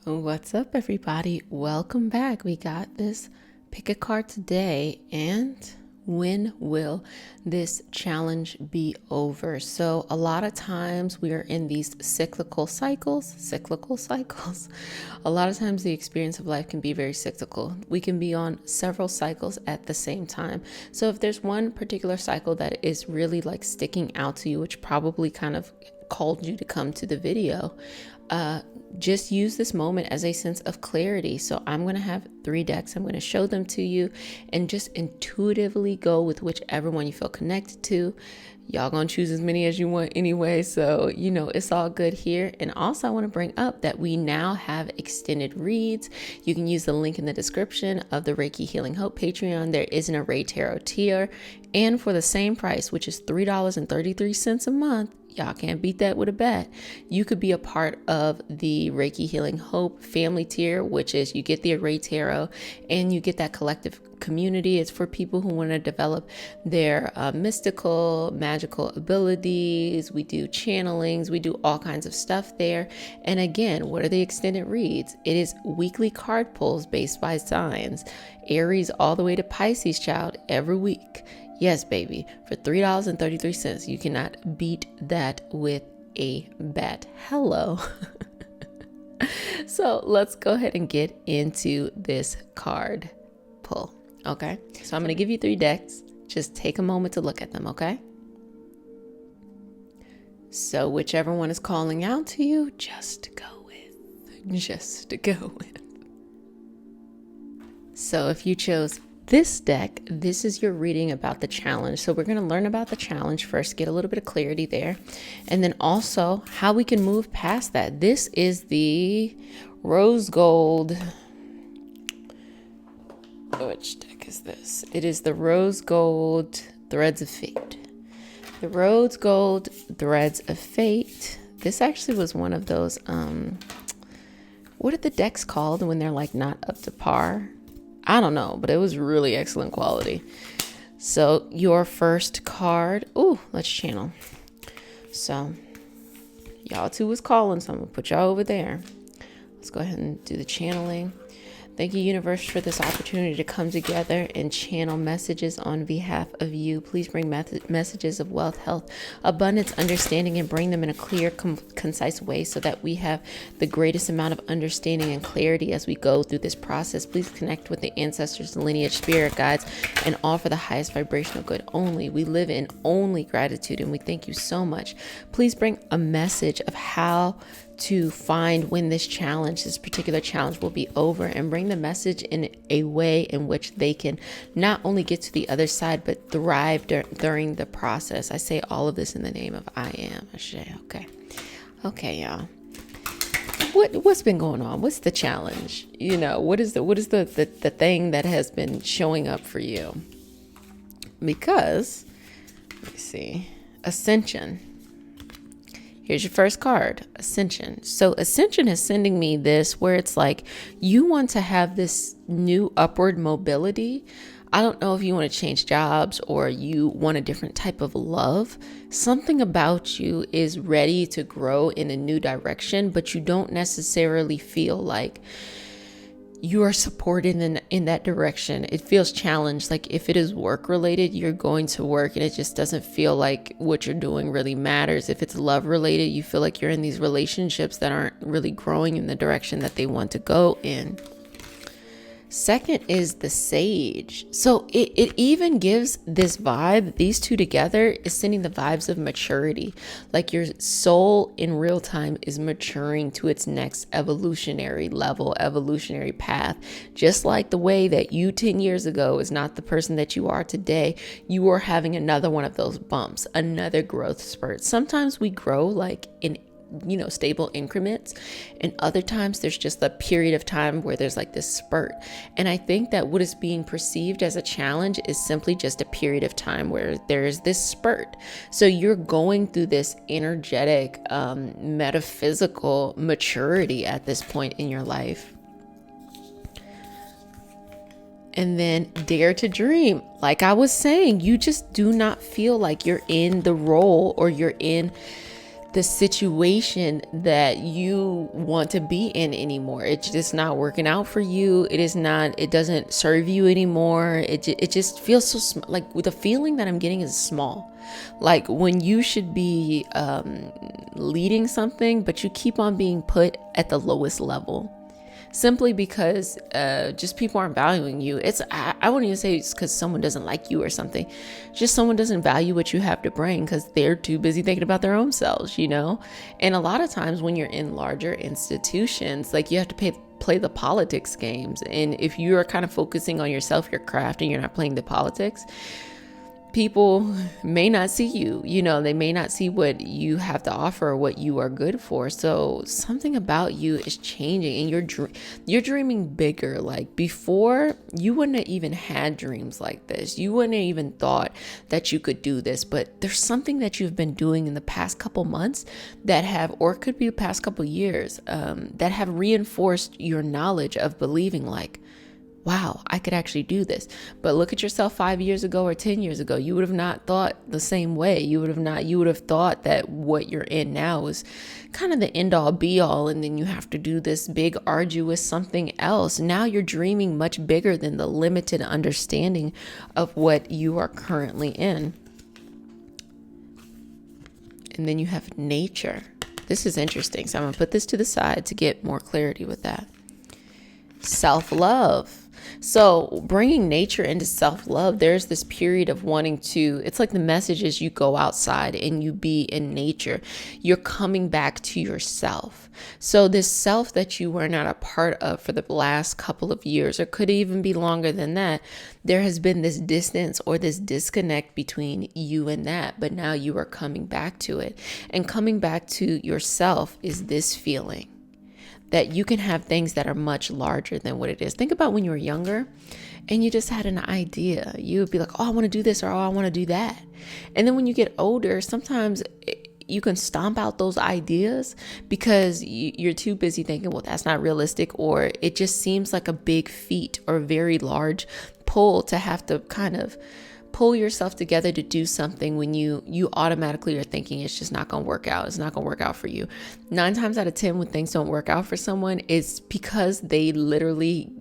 What's up, everybody? Welcome back. We got this pick a card today. And when will this challenge be over? So a lot of times we are in these cyclical cycles. A lot of times the experience of life can be very cyclical. We can be on several cycles at the same time. So if there's one particular cycle that is really like sticking out to you, which probably kind of called you to come to the video, just use this moment as a sense of clarity. So I'm going to have 3 decks. I'm going to show them to you and just intuitively go with whichever one you feel connected to. Y'all gonna choose as many as you want anyway, so it's all good here. And also I want to bring up that we now have extended reads. You can use the link in the description of the Reiki Healing Hope Patreon. There is an Array Tarot tier, and for the same price, which is $3.33 a month, y'all can't beat that with a bet, you could be a part of the Reiki Healing Hope family tier, which is you get the Array Tarot and you get that collective community. It's for people who want to develop their mystical, magical abilities. We do channelings. We do all kinds of stuff there. And again, what are the extended reads? It is weekly card pulls based by signs, Aries all the way to Pisces, child, every week. Yes, baby, for $3.33. You cannot beat that with a bet. Hello. So let's go ahead and get into this card pull. Okay, so I'm going to give you 3 decks. Just take a moment to look at them, okay? So whichever one is calling out to you, just go with. So if you chose this deck, this is your reading about the challenge. So we're going to learn about the challenge first, get a little bit of clarity there, and then also how we can move past that. This is the rose gold. Which deck is this? It is the Rose Gold Threads of Fate. The Rose Gold Threads of Fate. This actually was one of those, what are the decks called when they're like not up to par? I don't know, but it was really excellent quality. So your first card, let's channel. So y'all two was calling, so I'm gonna put y'all over there. Let's go ahead and do the channeling. Thank you, universe, for this opportunity to come together and channel messages on behalf of you. Please bring messages of wealth, health, abundance, understanding, and bring them in a clear, concise way so that we have the greatest amount of understanding and clarity as we go through this process. Please connect with the ancestors, lineage, spirit guides, and all for the highest vibrational good only. We live in only gratitude, and we thank you so much. Please bring a message of how to find when this particular challenge will be over, and bring the message in a way in which they can not only get to the other side, but thrive during the process. I say all of this in the name of I am Ashe. Okay, y'all. What's been going on? What's the challenge? What is the thing that has been showing up for you? Because, let me see, Ascension. Here's your first card, Ascension. So Ascension is sending me this where it's like you want to have this new upward mobility. I don't know if you want to change jobs or you want a different type of love. Something about you is ready to grow in a new direction, but you don't necessarily feel like you are supported in that direction. It feels challenged. Like if it is work related, you're going to work and it just doesn't feel like what you're doing really matters. If it's love related, you feel like you're in these relationships that aren't really growing in the direction that they want to go in. Second is the Sage. So it even gives this vibe. These two together is sending the vibes of maturity. Like your soul in real time is maturing to its next evolutionary level, evolutionary path. Just like the way that you 10 years ago is not the person that you are today. You are having another one of those bumps, another growth spurt. Sometimes we grow like in stable increments, and other times there's just a period of time where there's like this spurt. And I think that what is being perceived as a challenge is simply just a period of time where there's this spurt. So you're going through this energetic, metaphysical maturity at this point in your life. And then dare to dream. Like I was saying, you just do not feel like you're in the role or you're in the situation that you want to be in anymore. It's just not working out for you. It doesn't serve you anymore. It just feels so like the feeling that I'm getting is small. Like when you should be leading something, but you keep on being put at the lowest level. Simply because just people aren't valuing you. I wouldn't even say it's because someone doesn't like you or something. Just someone doesn't value what you have to bring because they're too busy thinking about their own selves, And a lot of times when you're in larger institutions, like you have to play the politics games. And if you're kind of focusing on yourself, your craft, and you're not playing the politics, people may not see you, they may not see what you have to offer or what you are good for. So something about you is changing, and you're dreaming bigger. Like before, you wouldn't have even had dreams like this. You wouldn't have even thought that you could do this, but there's something that you've been doing in the past couple months or it could be the past couple years, that have reinforced your knowledge of believing like, wow, I could actually do this. But look at yourself 5 years ago or 10 years ago. You would have not thought the same way. You would have thought that what you're in now is kind of the end all be all. And then you have to do this big arduous something else. Now you're dreaming much bigger than the limited understanding of what you are currently in. And then you have nature. This is interesting. So I'm going to put this to the side to get more clarity with that. Self-love. So bringing nature into self-love, there's this period of wanting to, it's like the message is you go outside and you be in nature. You're coming back to yourself. So this self that you were not a part of for the last couple of years, or could even be longer than that, there has been this distance or this disconnect between you and that. But now you are coming back to it. And coming back to yourself is this feeling that you can have things that are much larger than what it is. Think about when you were younger and you just had an idea. You would be like, oh, I want to do this, or oh, I want to do that. And then when you get older, sometimes you can stomp out those ideas because you're too busy thinking, well, that's not realistic, or it just seems like a big feat or a very large pull to have to kind of pull yourself together to do something when you automatically are thinking it's just not going to work out. It's not going to work out for you. 9 times out of 10, when things don't work out for someone, it's because they literally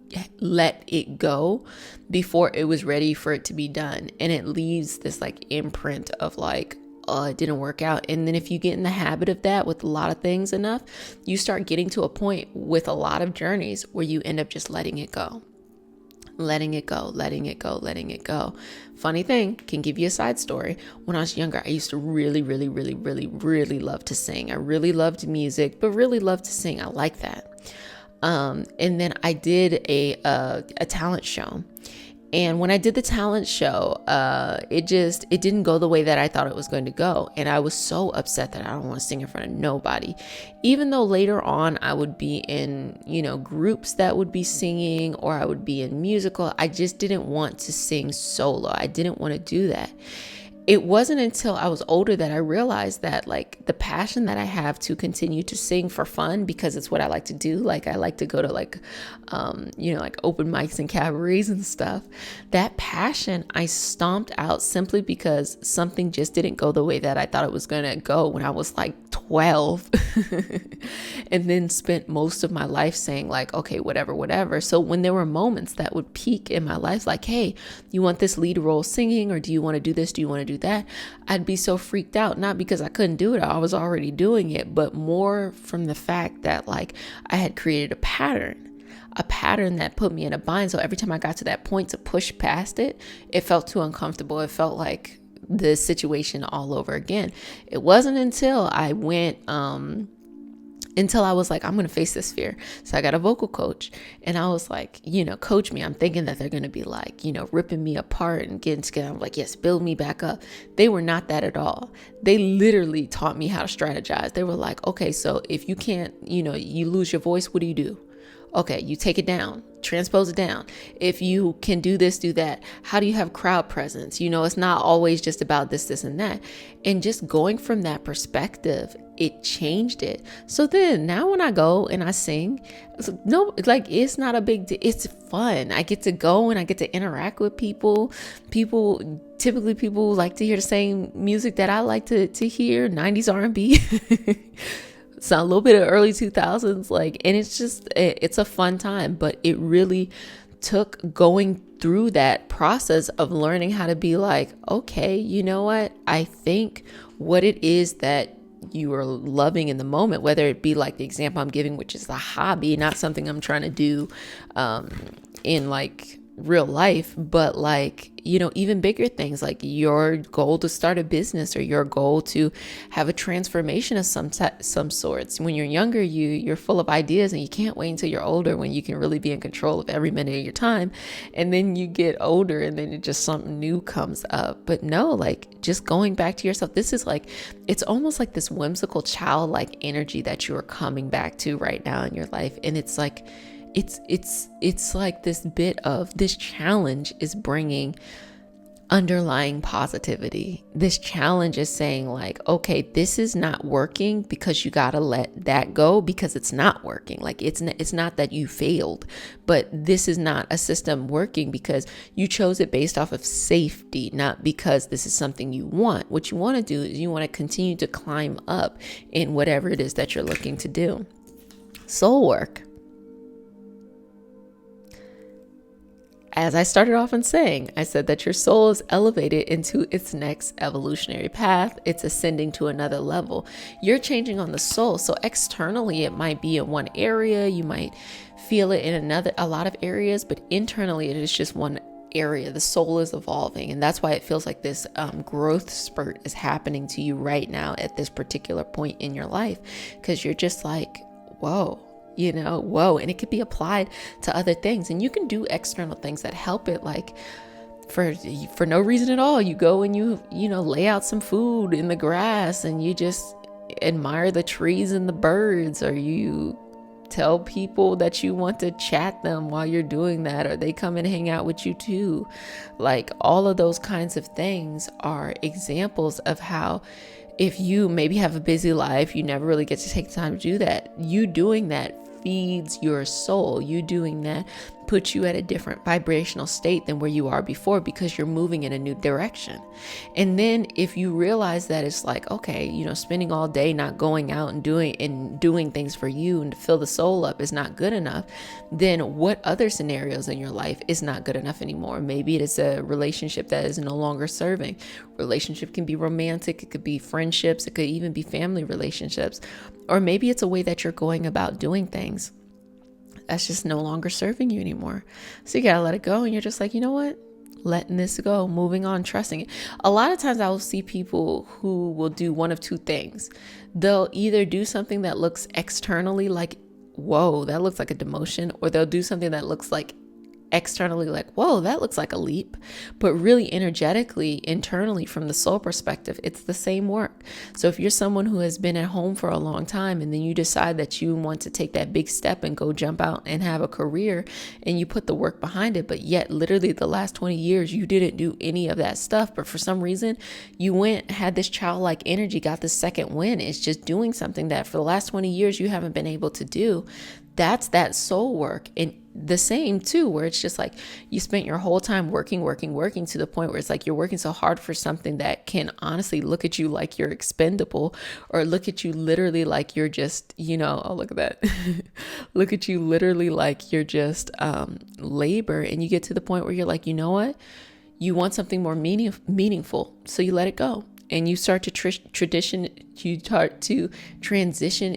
let it go before it was ready for it to be done. And it leaves this like imprint of like, oh, it didn't work out. And then if you get in the habit of that with a lot of things enough, you start getting to a point with a lot of journeys where you end up just letting it go. Letting it go, letting it go, letting it go. Funny thing, can give you a side story. When I was younger, I used to really, really, really, really, really love to sing. I really loved music, but really loved to sing. I like that. And then I did a talent show. And when I did the talent show, it didn't go the way that I thought it was going to go. And I was so upset that I don't want to sing in front of nobody. Even though later on I would be in, groups that would be singing, or I would be in musical, I just didn't want to sing solo. I didn't want to do that. It wasn't until I was older that I realized that like the passion that I have to continue to sing for fun, because it's what I like to do. Like I like to go to like open mics and cabarets and stuff. That passion I stomped out simply because something just didn't go the way that I thought it was going to go when I was like 12 and then spent most of my life saying like, okay, whatever. So when there were moments that would peak in my life, like, hey, you want this lead role singing, or do you want to do this? Do you want to do that? I'd be so freaked out, not because I couldn't do it. I was already doing it, but more from the fact that like I had created a pattern that put me in a bind. So every time I got to that point to push past it, it felt too uncomfortable. It felt like the situation all over again. It wasn't until I went, until I was like, I'm going to face this fear. So I got a vocal coach, and I was like, coach me. I'm thinking that they're going to be like, ripping me apart and getting together. I'm like, yes, build me back up. They were not that at all. They literally taught me how to strategize. They were like, okay, so if you can't, you lose your voice, what do you do? Okay, you take it down, transpose it down. If you can do this, do that. How do you have crowd presence? It's not always just about this, and that. And just going from that perspective, it changed it. So then now when I go and I sing, no, like it's not a big deal. It's fun. I get to go and I get to interact with people. Typically people like to hear the same music that I like to hear, 90s R&B. So a little bit of early 2000s, and it's a fun time, but it really took going through that process of learning how to be like, okay, you know what? I think what it is that you are loving in the moment, whether it be like the example I'm giving, which is a hobby, not something I'm trying to do in like real life, but even bigger things, like your goal to start a business or your goal to have a transformation of some sorts. When you're younger, you're full of ideas and you can't wait until you're older when you can really be in control of every minute of your time. And then you get older and then something new comes up. But no, just going back to yourself, this is it's almost like this whimsical childlike energy that you are coming back to right now in your life. And it's like this bit of this challenge is bringing underlying positivity. This challenge is saying okay, this is not working because you got to let that go because it's not working. It's not that you failed, but this is not a system working because you chose it based off of safety, not because this is something you want. What you want to do is you want to continue to climb up in whatever it is that you're looking to do. Soul work. As I started off in saying, I said that your soul is elevated into its next evolutionary path. It's ascending to another level. You're changing on the soul. So externally, it might be in one area. You might feel it in a lot of areas, but internally, it is just one area. The soul is evolving. And that's why it feels like this growth spurt is happening to you right now at this particular point in your life, because you're just like, whoa. And it could be applied to other things, and you can do external things that help it, for no reason at all. You go and you lay out some food in the grass and you just admire the trees and the birds, or you tell people that you want to chat them while you're doing that, or they come and hang out with you too. All of those kinds of things are examples of how, if you maybe have a busy life, you never really get to take the time to do that. You doing that feeds your soul. You doing that puts you at a different vibrational state than where you are before, because you're moving in a new direction. And then if you realize that it's okay, spending all day not going out and doing things for you and to fill the soul up is not good enough, then what other scenarios in your life is not good enough anymore? Maybe it is a relationship that is no longer serving. Relationship can be romantic, it could be friendships, it could even be family relationships, or maybe it's a way that you're going about doing things that's just no longer serving you anymore. So you gotta let it go, and you're just like, you know what? Letting this go, moving on, trusting it. A lot of times I will see people who will do one of two things. They'll either do something that looks externally like, whoa, that looks like a demotion, or they'll do something that looks like externally like, whoa, that looks like a leap, but really energetically, internally, from the soul perspective, it's the same work. So if you're someone who has been at home for a long time, and then you decide that you want to take that big step and go jump out and have a career, and you put the work behind it, but yet literally the last 20 years you didn't do any of that stuff, but for some reason you went, had this childlike energy, got this second win. It's just doing something that for the last 20 years you haven't been able to do. That's that soul work. And the same too, where it's just like you spent your whole time working to the point where it's like you're working so hard for something that can honestly look at you like you're expendable, or look at you literally like you're just, oh, look at that. Look at you literally like you're just labor. And you get to the point where you're like, you know what? You want something more meaningful. So you let it go. And you start to transition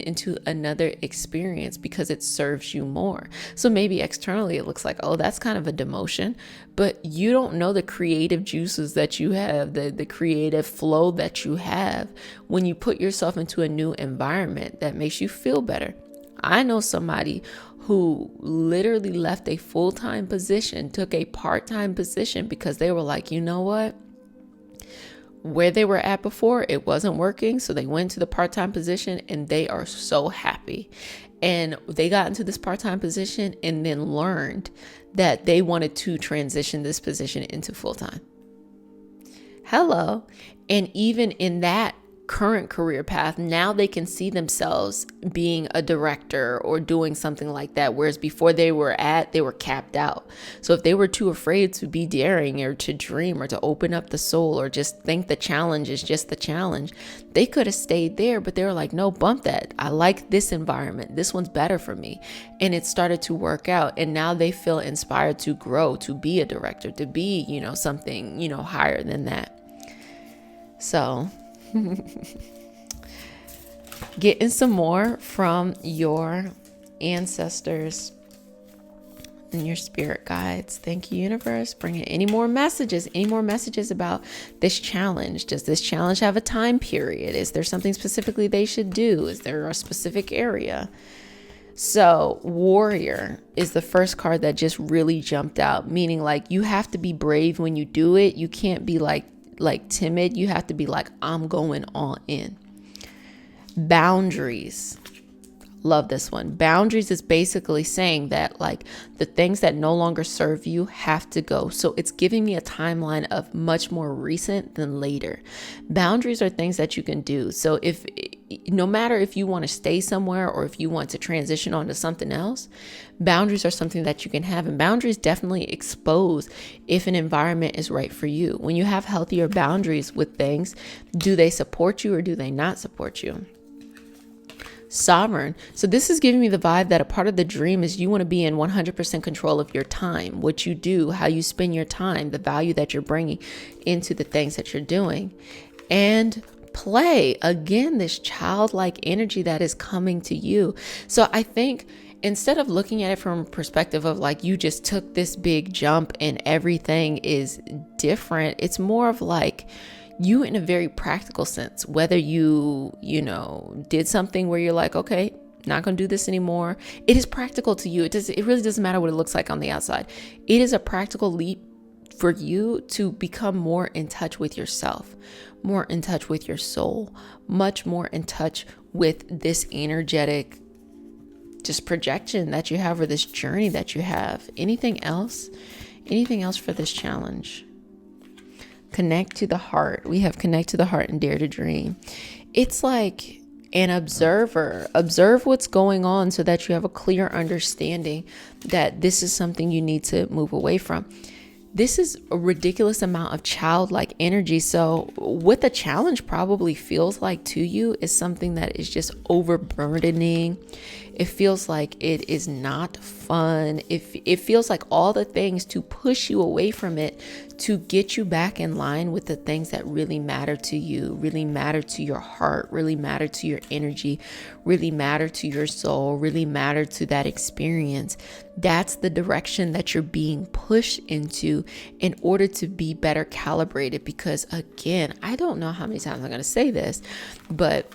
into another experience because it serves you more. So maybe externally it looks like, oh, that's kind of a demotion, but you don't know the creative juices that you have, the creative flow that you have when you put yourself into a new environment that makes you feel better. I know somebody who literally left a full-time position, took a part-time position because they were like, you know what? Where they were at before, it wasn't working. So they went to the part-time position and they are so happy. And they got into this part-time position and then learned that they wanted to transition this position into full-time. Hello. And even in that current career path, now they can see themselves being a director or doing something like that. Whereas before they were capped out. So if they were too afraid to be daring or to dream or to open up the soul or just think the challenge is just the challenge, they could have stayed there, but they were like, no, bump that. I like this environment. This one's better for me. And it started to work out. And now they feel inspired to grow, to be a director, to be, something, higher than that. So getting some more from your ancestors and your spirit guides. Thank you, universe. Bring in any more messages about this challenge. Does this challenge have a time period? Is there something specifically they should do? Is there a specific area? So warrior is the first card that just really jumped out, meaning like you have to be brave when you do it. You can't be like timid. You have to be like, I'm going all in. Boundaries. Love this one. Boundaries is basically saying that like the things that no longer serve you have to go. So it's giving me a timeline of much more recent than later. Boundaries are things that you can do. So no matter if you want to stay somewhere or if you want to transition on to something else, boundaries are something that you can have. And boundaries definitely expose if an environment is right for you. When you have healthier boundaries with things, do they support you or do they not support you? Sovereign. So this is giving me the vibe that a part of the dream is you want to be in 100% control of your time, what you do, how you spend your time, the value that you're bringing into the things that you're doing. And play. Again, this childlike energy that is coming to you. So I think instead of looking at it from a perspective of like you just took this big jump and everything is different, it's more of like you in a very practical sense, whether you did something where you're like, okay, not going to do this anymore. It is practical to you. It really doesn't matter what it looks like on the outside. It is a practical leap for you to become more in touch with yourself, more in touch with your soul, much more in touch with this energetic just projection that you have or this journey that you have. Anything else for this challenge? Connect to the heart. We have connect to the heart and dare to dream. It's like an observer. Observe what's going on so that you have a clear understanding that this is something you need to move away from. This is a ridiculous amount of childlike energy. So what the challenge probably feels like to you is something that is just overburdening. It feels like it is not fun. It feels like all the things to push you away from it, to get you back in line with the things that really matter to you, really matter to your heart, really matter to your energy, really matter to your soul, really matter to that experience. That's the direction that you're being pushed into in order to be better calibrated. Because again, I don't know how many times I'm going to say this, but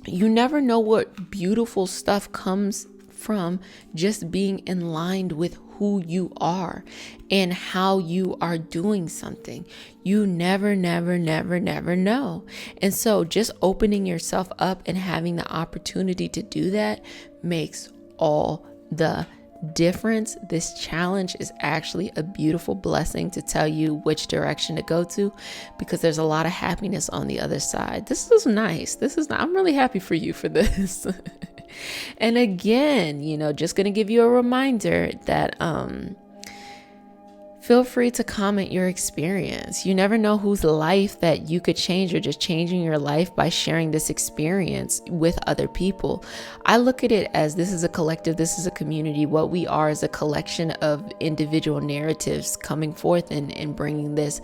you never know what beautiful stuff comes from just being in line with who you are and how you are doing something. You never know. And so just opening yourself up and having the opportunity to do that makes all the difference. This challenge is actually a beautiful blessing to tell you which direction to go to, because there's a lot of happiness on the other side. This is nice. I'm really happy for you for this. And again, just going to give you a reminder that feel free to comment your experience. You never know whose life that you could change, or just changing your life by sharing this experience with other people. I look at it as this is a collective, this is a community. What we are is a collection of individual narratives coming forth and bringing this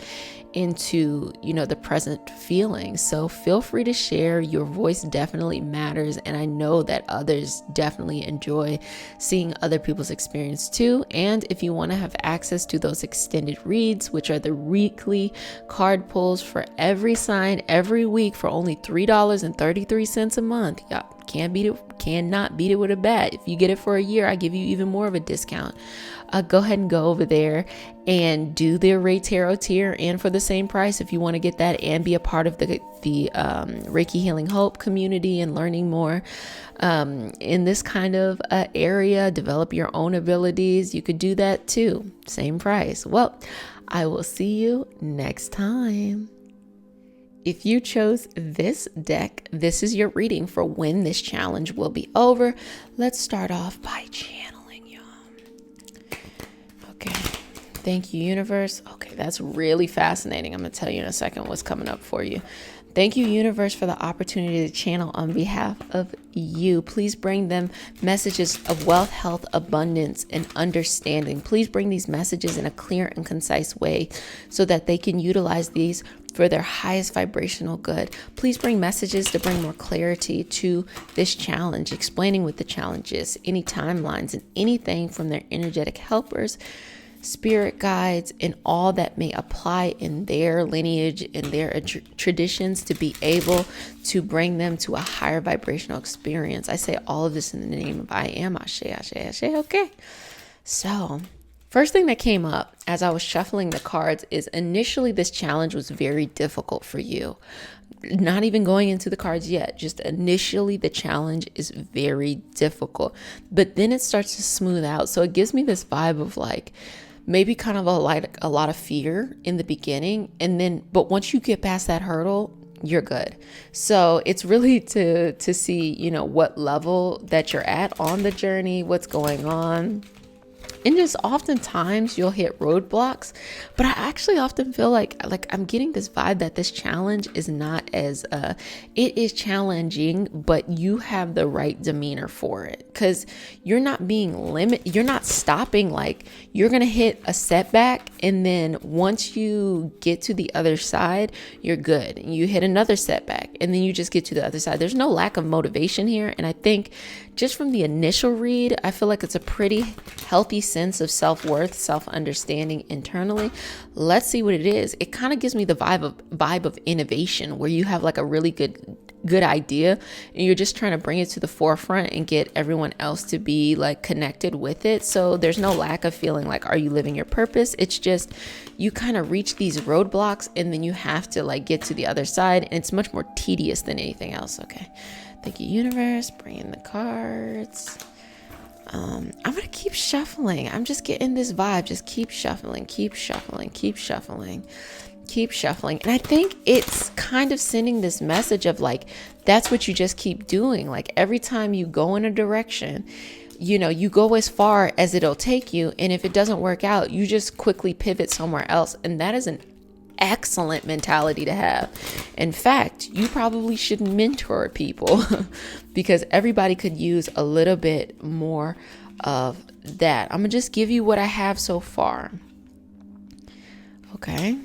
into, the present feeling. So feel free to share. Your voice definitely matters. And I know that others definitely enjoy seeing other people's experience too. And if you want to have access to those extended reads, which are the weekly card pulls for every sign every week for only $3.33 a month. Yeah, Cannot beat it with a bat. If you get it for a year, I give you even more of a discount. Go ahead and go over there and do the Array Tarot tier, and for the same price, if you want to get that and be a part of the Reiki Healing Hope community and learning more in this kind of area, develop your own abilities, you could do that too. Same price. Well, I will see you next time. If you chose this deck, this is your reading for when this challenge will be over. Let's start off by channeling, y'all. Okay. Thank you, universe. Okay, that's really fascinating. I'm going to tell you in a second what's coming up for you. Thank you, universe, for the opportunity to channel on behalf of you. Please bring them messages of wealth, health, abundance, and understanding. Please bring these messages in a clear and concise way so that they can utilize these for their highest vibrational good. Please bring messages to bring more clarity to this challenge, explaining what the challenge is, any timelines, and anything from their energetic helpers, spirit guides, and all that may apply in their lineage and their traditions to be able to bring them to a higher vibrational experience. I say all of this in the name of I am. Ashe, ashe, ashe. Okay. So first thing that came up as I was shuffling the cards is initially this challenge was very difficult for you. Not even going into the cards yet, just initially the challenge is very difficult, but then it starts to smooth out. So it gives me this vibe of like, maybe kind of a lot of fear in the beginning, and then but once you get past that hurdle, you're good. So it's really to see, what level that you're at on the journey, what's going on. And just oftentimes you'll hit roadblocks, but I actually often feel like I'm getting this vibe that this challenge is not as it is challenging, but you have the right demeanor for it, because you're not being you're not stopping. Like, you're gonna hit a setback, and then once you get to the other side, you're good. You hit another setback, and then you just get to the other side. There's no lack of motivation here, and I think just from the initial read, I feel like it's a pretty healthy sense of self-worth, self-understanding internally. Let's see what it is. It kind of gives me the vibe of innovation, where you have like a really good idea and you're just trying to bring it to the forefront and get everyone else to be like connected with it. So there's no lack of feeling like, are you living your purpose? It's just you kind of reach these roadblocks and then you have to like get to the other side, and it's much more tedious than anything else. Okay. Thank you, universe. Bring in the cards. I'm going to keep shuffling. I'm just getting this vibe. Just keep shuffling, keep shuffling, keep shuffling, keep shuffling. And I think it's kind of sending this message of like, that's what you just keep doing. Like, every time you go in a direction, you go as far as it'll take you. And if it doesn't work out, you just quickly pivot somewhere else. And that is an excellent mentality to have. In fact, you probably should mentor people because everybody could use a little bit more of that. I'm gonna just give you what I have so far. Okay.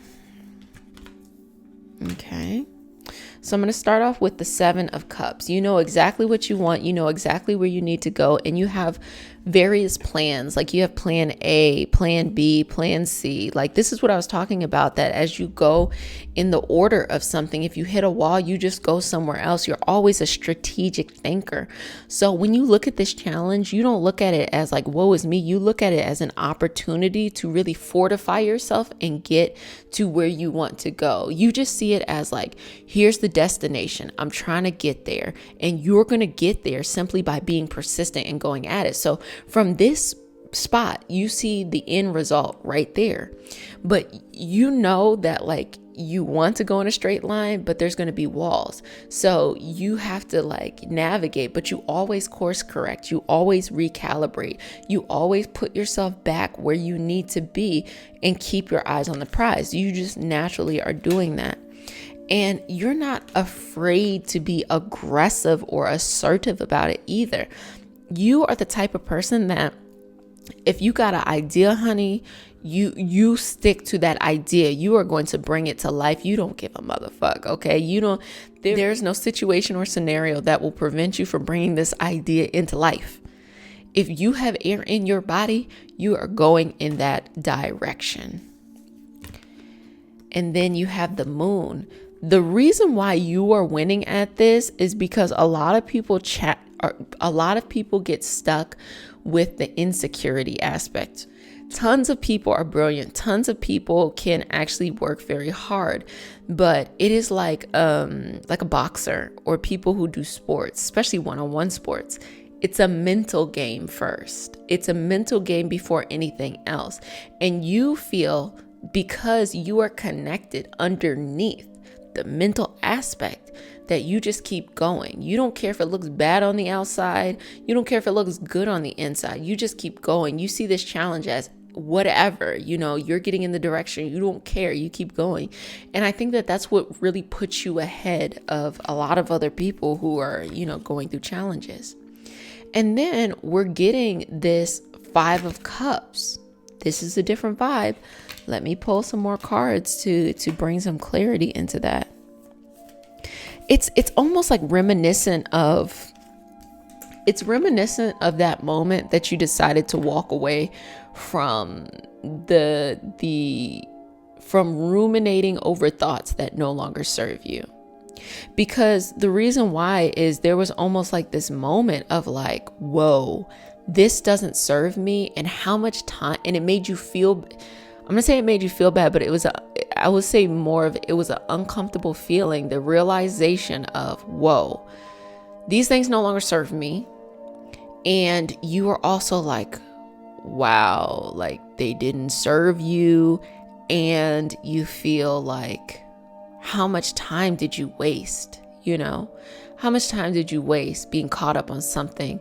So I'm going to start off with the 7 of Cups. You know exactly what you want. You know exactly where you need to go. And you have various plans. Like, you have plan A, plan B, plan C. Like, this is what I was talking about, that as you go in the order of something, if you hit a wall, you just go somewhere else. You're always a strategic thinker. So when you look at this challenge, you don't look at it as like, woe is me. You look at it as an opportunity to really fortify yourself and get to where you want to go. You just see it as like, here's the destination. I'm trying to get there, and you're going to get there simply by being persistent and going at it. So from this spot, you see the end result right there, but you know that like you want to go in a straight line, but there's going to be walls. So you have to like navigate, but you always course correct. You always recalibrate. You always put yourself back where you need to be and keep your eyes on the prize. You just naturally are doing that. And you're not afraid to be aggressive or assertive about it either. You are the type of person that if you got an idea, honey, you stick to that idea. You are going to bring it to life. You don't give a motherfuck, okay? There's no situation or scenario that will prevent you from bringing this idea into life. If you have air in your body, you are going in that direction. And then you have the moon. the reason why you are winning at this is because a lot of people get stuck with the insecurity aspect. Tons of people are brilliant. Tons of people can actually work very hard, but it is like a boxer or people who do sports, especially one-on-one sports. It's a mental game first. It's a mental game before anything else. And you feel, because you are connected underneath the mental aspect, that you just keep going. You don't care if it looks bad on the outside. You don't care if it looks good on the inside. You just keep going. You see this challenge as whatever, you're getting in the direction. You don't care. You keep going. And I think that that's what really puts you ahead of a lot of other people who are, going through challenges. And then we're getting this 5 of Cups. This is a different vibe. Let me pull some more cards to bring some clarity into that. It's almost like reminiscent of that moment that you decided to walk away from from ruminating over thoughts that no longer serve you. Because the reason why is there was almost like this moment of like, whoa, this doesn't serve me, and how much time, and it made you feel, I'm going to say it made you feel bad, but it was I would say more of it was an uncomfortable feeling, the realization of, whoa, these things no longer serve me. And you are also like, wow, like they didn't serve you. And you feel like, how much time did you waste? How much time did you waste being caught up on something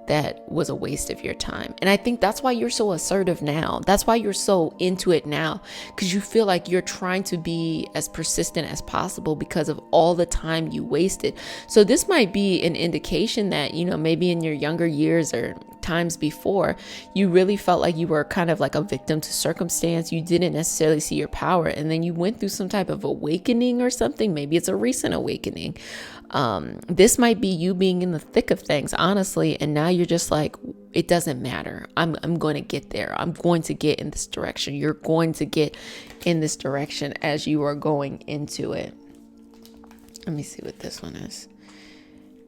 that was a waste of your time? And I think that's why you're so assertive now. That's why you're so into it now, because you feel like you're trying to be as persistent as possible because of all the time you wasted. So this might be an indication that, maybe in your younger years or times before, you really felt like you were kind of like a victim to circumstance. You didn't necessarily see your power. And then you went through some type of awakening or something. Maybe it's a recent awakening. This might be you being in the thick of things, honestly. And now you're just like, it doesn't matter. I'm going to get there. I'm going to get in this direction. You're going to get in this direction as you are going into it. Let me see what this one is.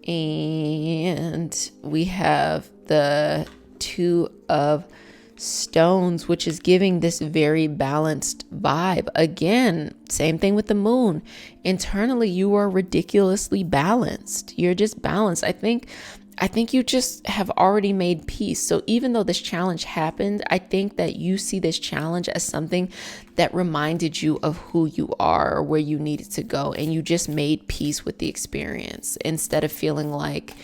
And we have the 2 of Stones, which is giving this very balanced vibe. Again, same thing with the moon. Internally, you are ridiculously balanced. You're just balanced. I think you just have already made peace. So even though this challenge happened, I think that you see this challenge as something that reminded you of who you are or where you needed to go. And you just made peace with the experience instead of feeling like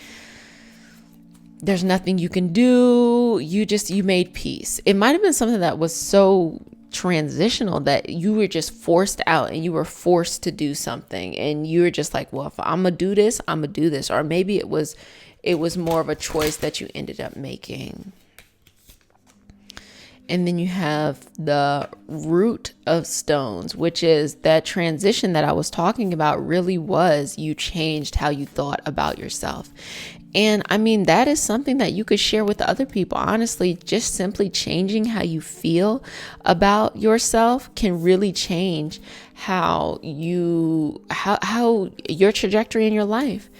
there's nothing you can do. You made peace. It might have been something that was so transitional that you were just forced out and you were forced to do something. And you were just like, well, if I'm going to do this, I'm going to do this. Or maybe it was more of a choice that you ended up making. And then you have the Root of Stones, which is that transition that I was talking about. Really was, you changed how you thought about yourself. And I mean, that is something that you could share with other people. Honestly, just simply changing how you feel about yourself can really change how your trajectory in your life.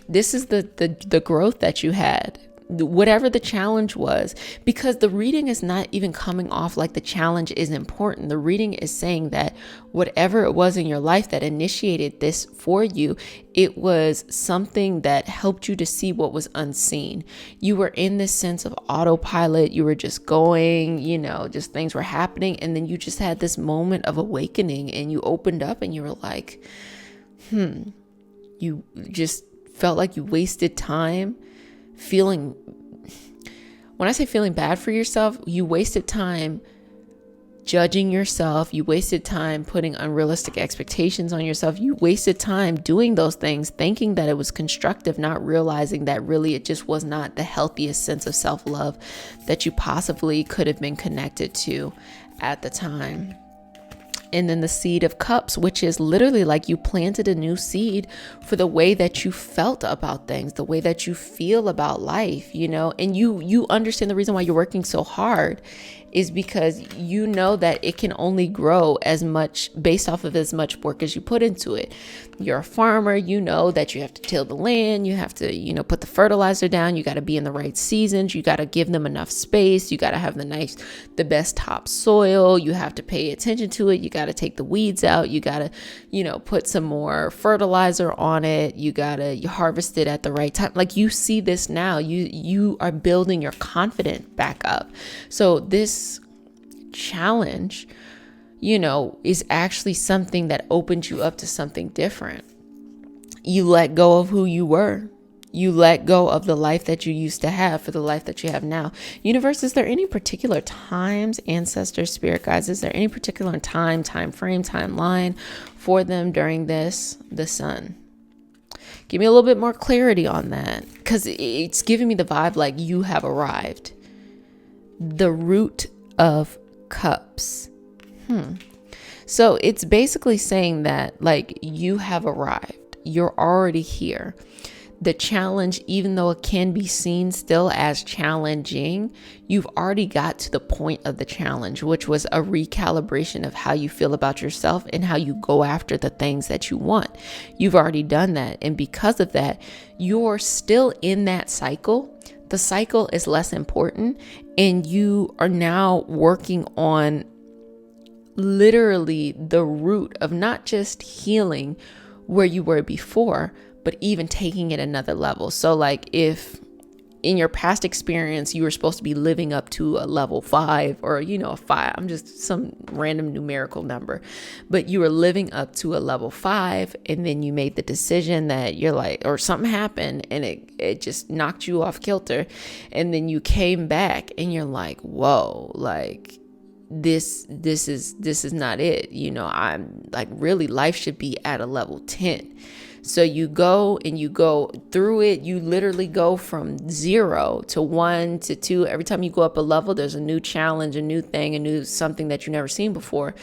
This is the growth that you had, whatever the challenge was, because the reading is not even coming off like the challenge is important. The reading is saying that whatever it was in your life that initiated this for you, it was something that helped you to see what was unseen. You were in this sense of autopilot. You were just going, just things were happening. And then you just had this moment of awakening and you opened up and you were like, you just felt like you wasted time when I say feeling bad for yourself, you wasted time judging yourself. You wasted time putting unrealistic expectations on yourself. You wasted time doing those things, thinking that it was constructive, not realizing that really it just was not the healthiest sense of self-love that you possibly could have been connected to at the time. And then the Seed of Cups, which is literally like you planted a new seed for the way that you felt about things, the way that you feel about life, and you understand the reason why you're working so hard is because you know that it can only grow as much based off of as much work as you put into it. You're a farmer, you know that you have to till the land, you have to, put the fertilizer down, you got to be in the right seasons, you got to give them enough space, you got to have the best topsoil, you have to pay attention to it, you got to take the weeds out, you got to, put some more fertilizer on it, you harvest it at the right time. Like you see this now, you are building your confidence back up. So this challenge, is actually something that opens you up to something different. You let go of who you were. You let go of the life that you used to have for the life that you have now. Universe, is there any particular times, ancestors, spirit guides, is there any particular time frame, timeline for them during the sun? Give me a little bit more clarity on that, because it's giving me the vibe like you have arrived. The Root of Cups. So it's basically saying that like you have arrived. You're already here. The challenge, even though it can be seen still as challenging, you've already got to the point of the challenge, which was a recalibration of how you feel about yourself and how you go after the things that you want. You've already done that. And because of that, you're still in that cycle. The cycle is less important, and you are now working on literally the root of not just healing where you were before, but even taking it another level. So like if in your past experience, you were supposed to be living up to a level 5 or, a 5, I'm just some random numerical number, but you were living up to a level 5. And then you made the decision that you're like, or something happened and it just knocked you off kilter. And then you came back and you're like, whoa, like this is not it. I'm like, really, life should be at a level 10. So you go through it. You literally go from 0 to 1 to 2. Every time you go up a level, there's a new challenge, a new thing, a new something that you've never seen before.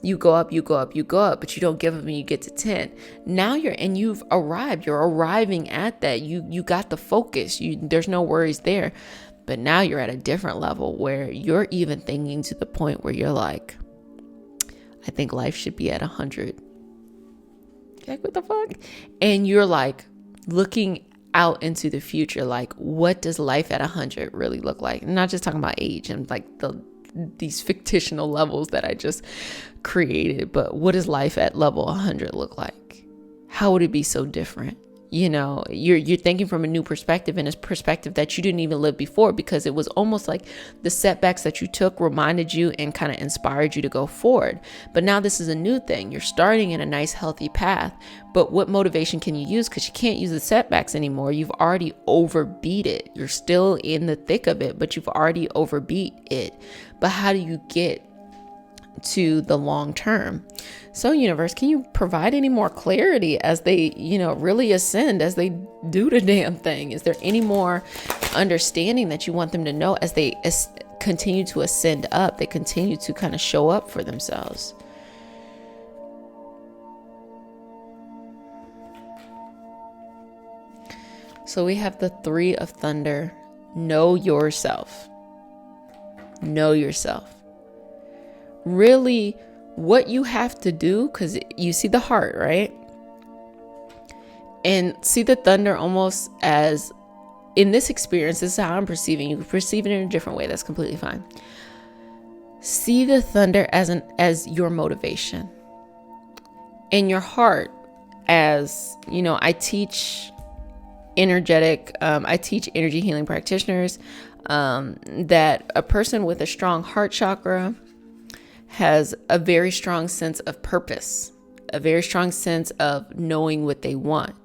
You go up, but you don't give up and you get to 10. Now you've arrived. You're arriving at that. You got the focus. There's no worries there. But now you're at a different level where you're even thinking to the point where you're like, I think life should be at 100. Like, what the fuck? And you're like looking out into the future, like, what does life at 100 really look like? I'm not just talking about age and like these fictional levels that I just created, but what does life at level 100 look like? How would it be so different? You're thinking from a new perspective, and a perspective that you didn't even live before, because it was almost like the setbacks that you took reminded you and kind of inspired you to go forward. But now this is a new thing. You're starting in a nice, healthy path. But what motivation can you use? Because you can't use the setbacks anymore. You've already overbeat it. You're still in the thick of it, but you've already overbeat it. But how do you get to the long term? So universe, can you provide any more clarity as they, really ascend, as they do the damn thing? Is there any more understanding that you want them to know as they continue to ascend up, they continue to kind of show up for themselves? So we have the 3 of Thunder. Know yourself. Know yourself. Really, what you have to do, because you see the heart, right? And see the thunder almost as, in this experience, this is how I'm perceiving. You can perceive it in a different way. That's completely fine. See the thunder as your motivation, and your heart as, I teach energy healing practitioners that a person with a strong heart chakra has a very strong sense of purpose, a very strong sense of knowing what they want.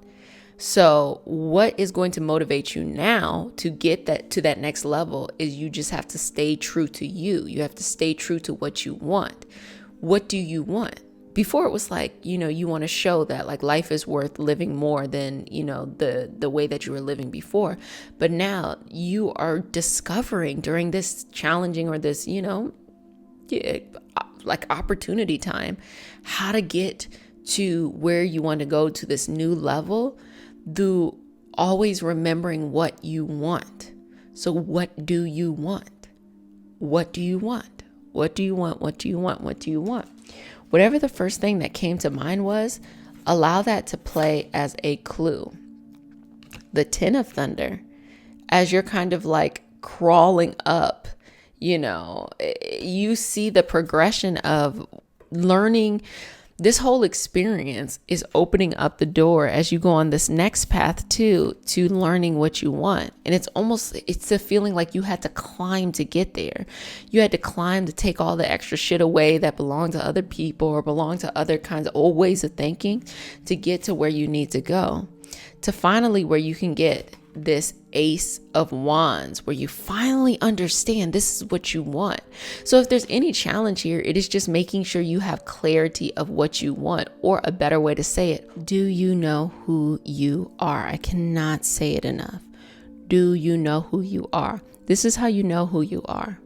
So what is going to motivate you now to get that to that next level is you just have to stay true to you. You have to stay true to what you want. What do you want? Before it was like, you want to show that like life is worth living more than, the way that you were living before. But now you are discovering during this challenging or this, like opportunity time, how to get to where you want to go to this new level through always remembering what you want. So what do you want? What do you want? What do you want? What do you want? What do you want? Whatever the first thing that came to mind was, allow that to play as a clue. The 10 of Thunder, as you're kind of like crawling up, you see the progression of learning. This whole experience is opening up the door as you go on this next path to learning what you want. And it's a feeling like you had to climb to get there. You had to climb to take all the extra shit away that belonged to other people or belonged to other kinds of old ways of thinking to get to where you need to go. To finally where you can get this Ace of Wands, where you finally understand this is what you want. So if there's any challenge here, it is just making sure you have clarity of what you want, or a better way to say it, do you know who you are? I cannot say it enough. Do you know who you are? This is how you know who you are.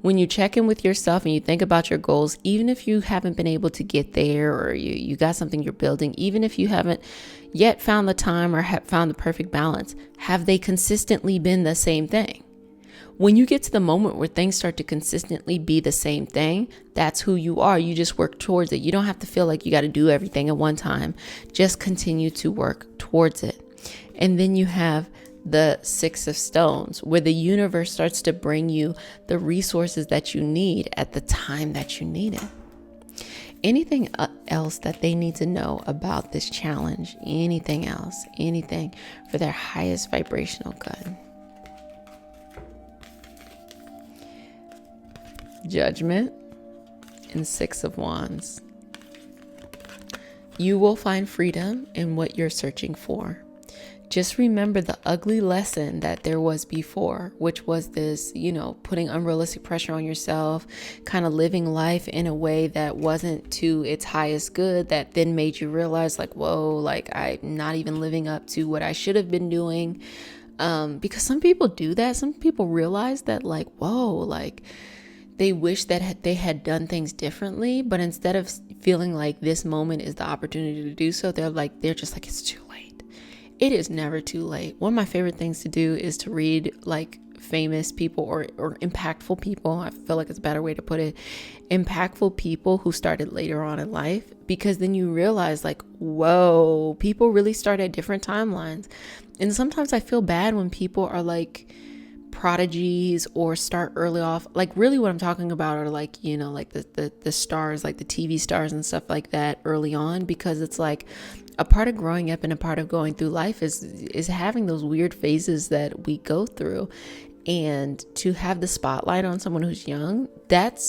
When you check in with yourself and you think about your goals, even if you haven't been able to get there, or you got something you're building, even if you haven't yet found the time or have found the perfect balance, have they consistently been the same thing? When you get to the moment where things start to consistently be the same thing, that's who you are. You just work towards it. You don't have to feel like you got to do everything at one time. Just continue to work towards it. And then you have the 6 of Stones, where the universe starts to bring you the resources that you need at the time that you need it. Anything else that they need to know about this challenge, anything else, anything for their highest vibrational good. Judgment and 6 of Wands. You will find freedom in what you're searching for. Just remember the ugly lesson that there was before, which was this, putting unrealistic pressure on yourself, kind of living life in a way that wasn't to its highest good, that then made you realize like, whoa, like I'm not even living up to what I should have been doing. Because some people do that. Some people realize that like, whoa, like they wish that they had done things differently, but instead of feeling like this moment is the opportunity to do so, they're just like, it's too late. It is never too late. One of my favorite things to do is to read like famous people or impactful people. I feel like it's a better way to put it. Impactful people who started later on in life, because then you realize like, whoa, people really start at different timelines. And sometimes I feel bad when people are like prodigies or start early off. Like really what I'm talking about are like, like the stars, like the TV stars and stuff like that early on, because it's like a part of growing up and a part of going through life is having those weird phases that we go through. And to have the spotlight on someone who's young, that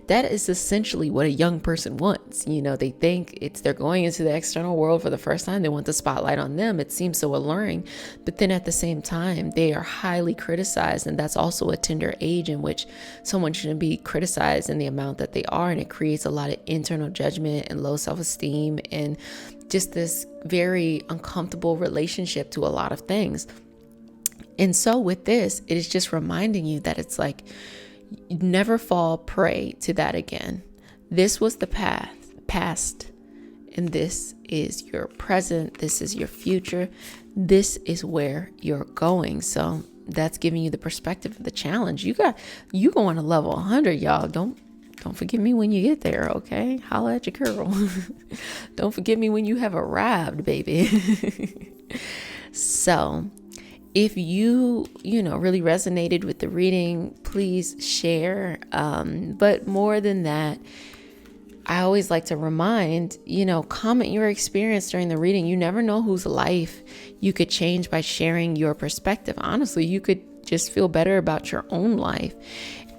is essentially what a young person wants. They think they're going into the external world for the first time. They want the spotlight on them. It seems so alluring, but then at the same time, they are highly criticized. And that's also a tender age in which someone shouldn't be criticized in the amount that they are. And it creates a lot of internal judgment and low self-esteem and just this very uncomfortable relationship to a lot of things. And so with this, it is just reminding you that it's like, never fall prey to that again. This was the past, and this is your present. This is your future. This is where you're going. So that's giving you the perspective of the challenge. You go on a level 100, y'all. Don't forget me when you get there, okay? Holla at your girl. Don't forget me when you have arrived, baby. So if you really resonated with the reading, please share. But more than that, I always like to remind, comment your experience during the reading. You never know whose life you could change by sharing your perspective. Honestly, you could just feel better about your own life.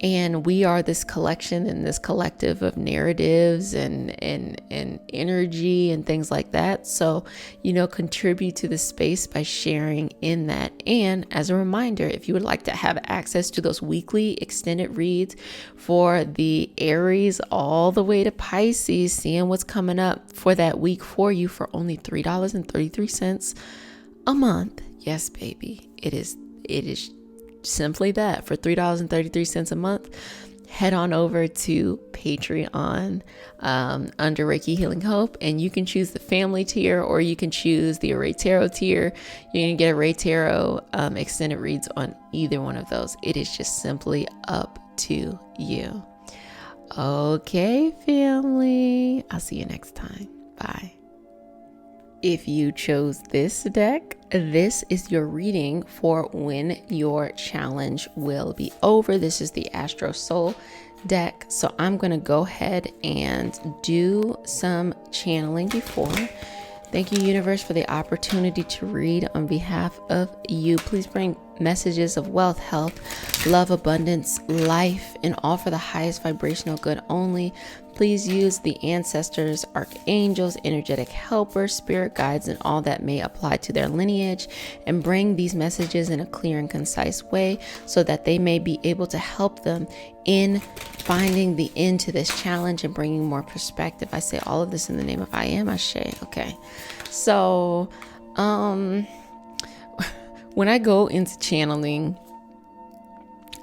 And we are this collection and this collective of narratives and energy and things like that. So, contribute to the space by sharing in that. And as a reminder, if you would like to have access to those weekly extended reads for the Aries all the way to Pisces, seeing what's coming up for that week for you for only $3.33 a month. Yes, baby. It is simply that. For $3.33 a month, head on over to Patreon under Reiki Healing Hope, and you can choose the family tier or you can choose the Array Tarot tier. You're going to get Array Tarot extended reads on either one of those. It is just simply up to you. Okay, family. I'll see you next time. Bye. If you chose this deck, this is your reading for when your challenge will be over. This is the Astro Soul deck. So I'm going to go ahead and do some channeling before. Thank you, universe, for the opportunity to read on behalf of you. Please bring messages of wealth, health, love, abundance, life, and all for the highest vibrational good only. Please use the ancestors, archangels, energetic helpers, spirit guides, and all that may apply to their lineage, and bring these messages in a clear and concise way so that they may be able to help them in finding the end to this challenge and bringing more perspective. I say all of this in the name of I am Ashe. Okay. So, when I go into channeling,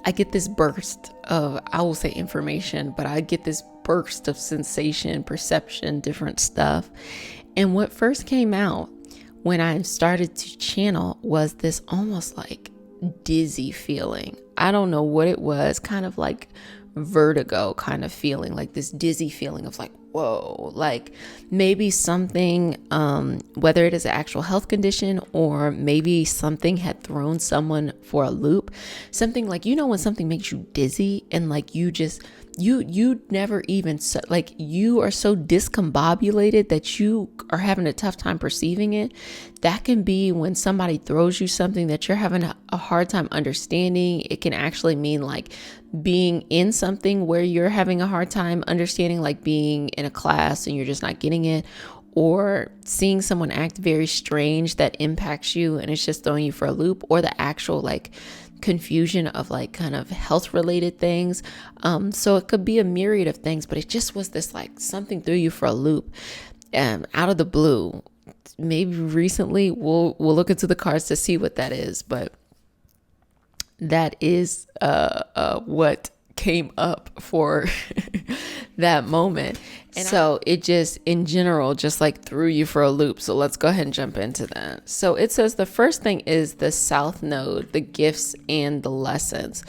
I get this burst of, I will say information, but I get this burst of sensation, perception, different stuff. And what first came out when I started to channel was this almost like dizzy feeling. I don't know what it was, kind of like vertigo kind of feeling, like this dizzy feeling of like, whoa, like maybe something, whether it is an actual health condition or maybe something had thrown someone for a loop, something like, you know, when something makes you dizzy and like you just, you never even, like you are so discombobulated that you are having a tough time perceiving it. That can be when somebody throws you something that you're having a hard time understanding. It can actually mean like being in something where you're having a hard time understanding, like being in a class and you're just not getting it, or seeing someone act very strange that impacts you and it's just throwing you for a loop, or the actual like confusion of like kind of health related things. So it could be a myriad of things, but it just was this like something threw you for a loop out of the blue. Maybe recently we'll look into the cards to see what that is, but that is what came up for that moment. And so it just in general just like threw you for a loop. So let's go ahead and jump into that. So it says the first thing is the South Node, the gifts and the lessons.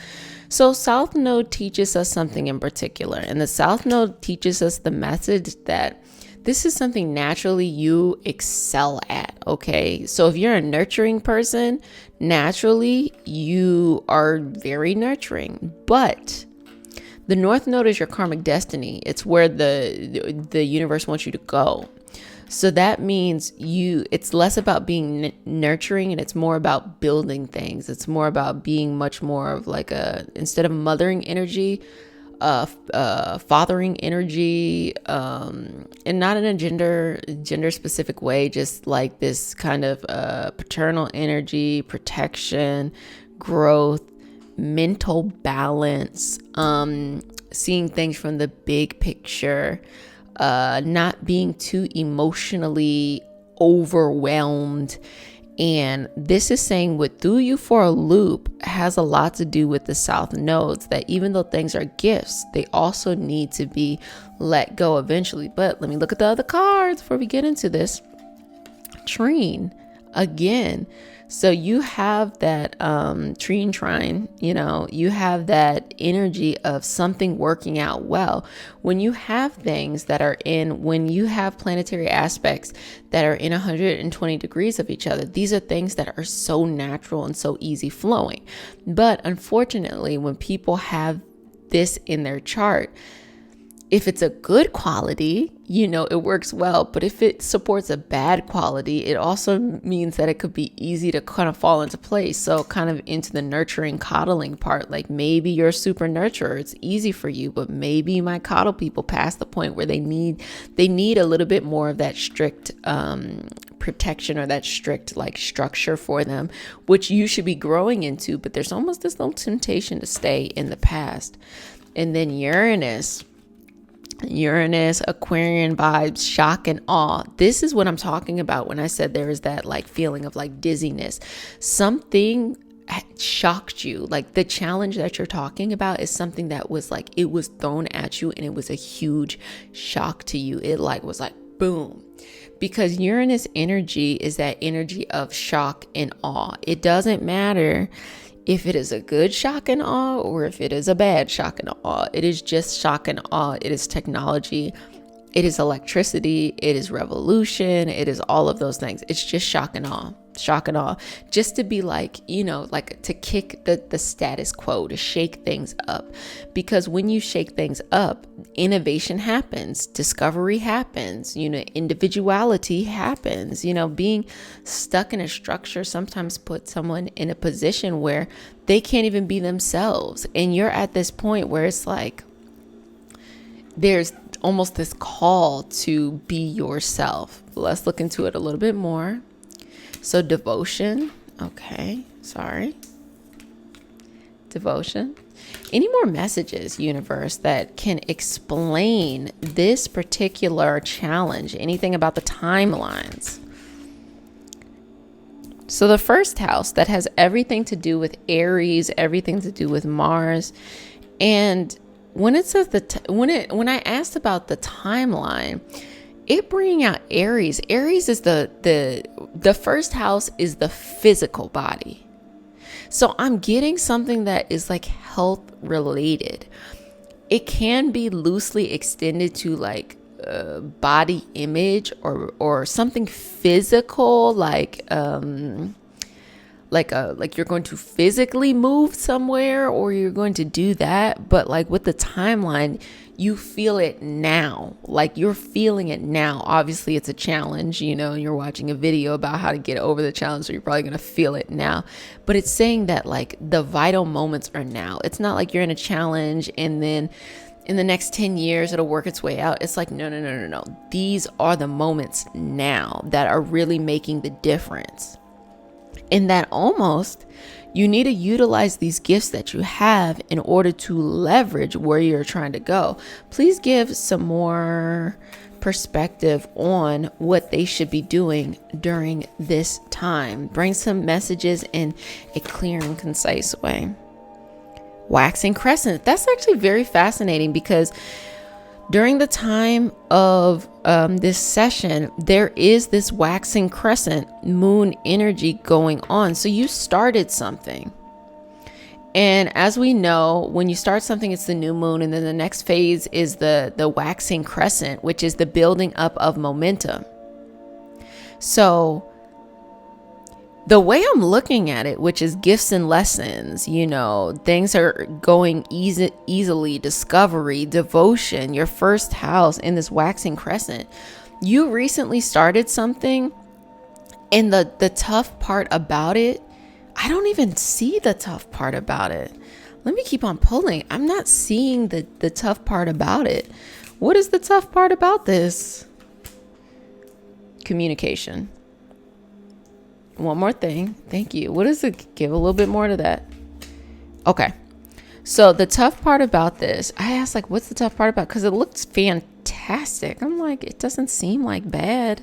So South Node teaches us something in particular, and the South Node teaches us the message that this is something naturally you excel at, okay? So if you're a nurturing person, naturally you are very nurturing. But the North Node is your karmic destiny. It's where the universe wants you to go. So that means it's less about being nurturing and it's more about building things. It's more about being much more of like instead of mothering energy, fathering energy, and not in a gender specific way, just like this kind of paternal energy, protection, growth, mental balance, seeing things from the big picture, not being too emotionally overwhelmed. And this is saying what threw you for a loop has a lot to do with the South Nodes, that even though things are gifts, they also need to be let go eventually. But let me look at the other cards before we get into this. Trine, again. So you have that trine, you have that energy of something working out well. When you have things that are when you have planetary aspects that are in 120 degrees of each other, these are things that are so natural and so easy flowing. But unfortunately, when people have this in their chart, if it's a good quality, it works well. But if it supports a bad quality, it also means that it could be easy to kind of fall into place. So kind of into the nurturing, coddling part, like maybe you're a super nurturer. It's easy for you, but maybe you might coddle people past the point where they need a little bit more of that strict protection or that strict like structure for them, which you should be growing into. But there's almost this little temptation to stay in the past. And then Uranus, Aquarian vibes, shock and awe. This is what I'm talking about when I said there is that like feeling of like dizziness. Something shocked you. Like the challenge that you're talking about is something that was like, it was thrown at you and it was a huge shock to you. It like was like boom. Because Uranus energy is that energy of shock and awe. It doesn't matter if it is a good shock and awe or if it is a bad shock and awe. It is just shock and awe. It is technology. It is electricity. It is revolution. It is all of those things. It's just shock and awe. Shock and awe. Just to be like, like to kick the status quo, to shake things up. Because when you shake things up, innovation happens, discovery happens, individuality happens. Being stuck in a structure sometimes puts someone in a position where they can't even be themselves. And you're at this point where it's like, there's almost this call to be yourself. Let's look into it a little bit more. So devotion. Okay. Sorry. Devotion. Any more messages, universe, that can explain this particular challenge? Anything about the timelines? So the first house, that has everything to do with Aries, everything to do with Mars. And when it says when I asked about the timeline, it bringing out Aries. Aries is the first house is the physical body. So I'm getting something that is like health related. It can be loosely extended to like body image or something physical, like you're going to physically move somewhere or you're going to do that. But like with the timeline, you feel it now. Like you're feeling it now. Obviously it's a challenge, and you're watching a video about how to get over the challenge. So you're probably going to feel it now, but it's saying that like the vital moments are now. It's not like you're in a challenge and then in the next 10 years, it'll work its way out. It's like, no. These are the moments now that are really making the difference. And that almost you need to utilize these gifts that you have in order to leverage where you're trying to go. Please give some more perspective on what they should be doing during this time. Bring some messages in a clear and concise way. Waxing crescent. That's actually very fascinating because during the time of this session, there is this waxing crescent moon energy going on. So you started something. And as we know, when you start something, it's the new moon. And then the next phase is the waxing crescent, which is the building up of momentum. So the way I'm looking at it, which is gifts and lessons, things are going easily, discovery, devotion, your first house in this waxing crescent. You recently started something, and the tough part about it, I don't even see the tough part about it. Let me keep on pulling. I'm not seeing the tough part about it. What is the tough part about this? Communication. One more thing. Thank you. What is it? Give a little bit more to that. Okay. So the tough part about this, I asked like, what's the tough part about? Because it looks fantastic. I'm like, it doesn't seem like bad.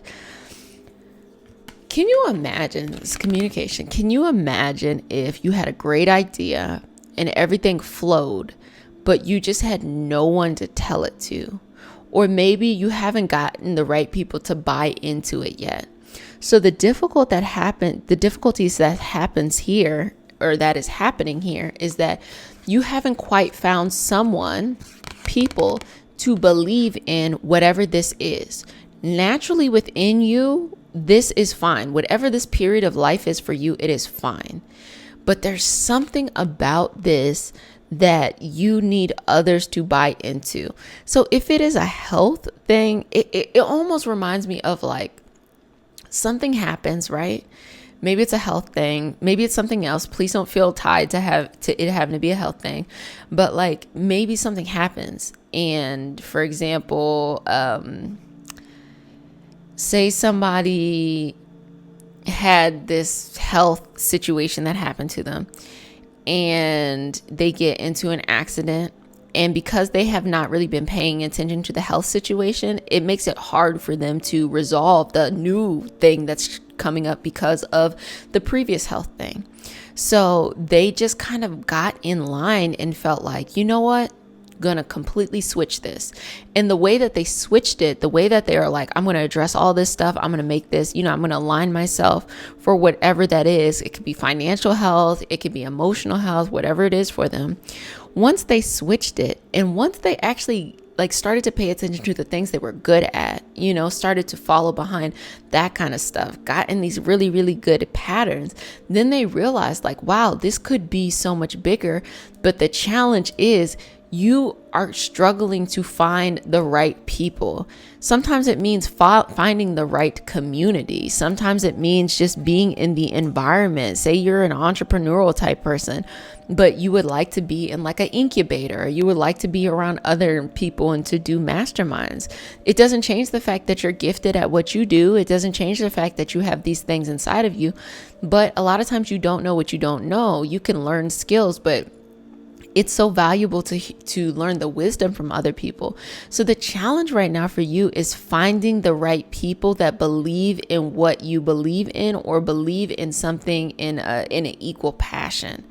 Can you imagine this communication? Can you imagine if you had a great idea and everything flowed, but you just had no one to tell it to? Or maybe you haven't gotten the right people to buy into it yet. So the difficulties that happens here, or that is happening here, is that you haven't quite found people to believe in whatever this is. Naturally within you, this is fine. Whatever this period of life is for you, it is fine. But there's something about this that you need others to buy into. So if it is a health thing, it almost reminds me of like, something happens, right? Maybe it's a health thing. Maybe it's something else. Please don't feel tied to it having to be a health thing. But like maybe something happens. And for example, say somebody had this health situation that happened to them and they get into an accident. And because they have not really been paying attention to the health situation, it makes it hard for them to resolve the new thing that's coming up because of the previous health thing. So they just kind of got in line and felt like, you know what? Gonna completely switch this. And the way that they switched it, the way that they are like, I'm gonna address all this stuff, I'm gonna make this, I'm gonna align myself for whatever that is. It could be financial health, it could be emotional health, whatever it is for them. Once they switched it, and once they actually like started to pay attention to the things they were good at, started to follow behind that kind of stuff, got in these really, really good patterns, then they realized like, wow, this could be so much bigger. But the challenge is you are struggling to find the right people. Sometimes it means finding the right community. Sometimes it means just being in the environment. Say you're an entrepreneurial type person, but you would like to be in like an incubator. You would like to be around other people and to do masterminds. It doesn't change the fact that you're gifted at what you do. It doesn't change the fact that you have these things inside of you. But a lot of times you don't know what you don't know. You can learn skills, but it's so valuable to learn the wisdom from other people. So the challenge right now for you is finding the right people that believe in what you believe in, or believe in something in an equal passion.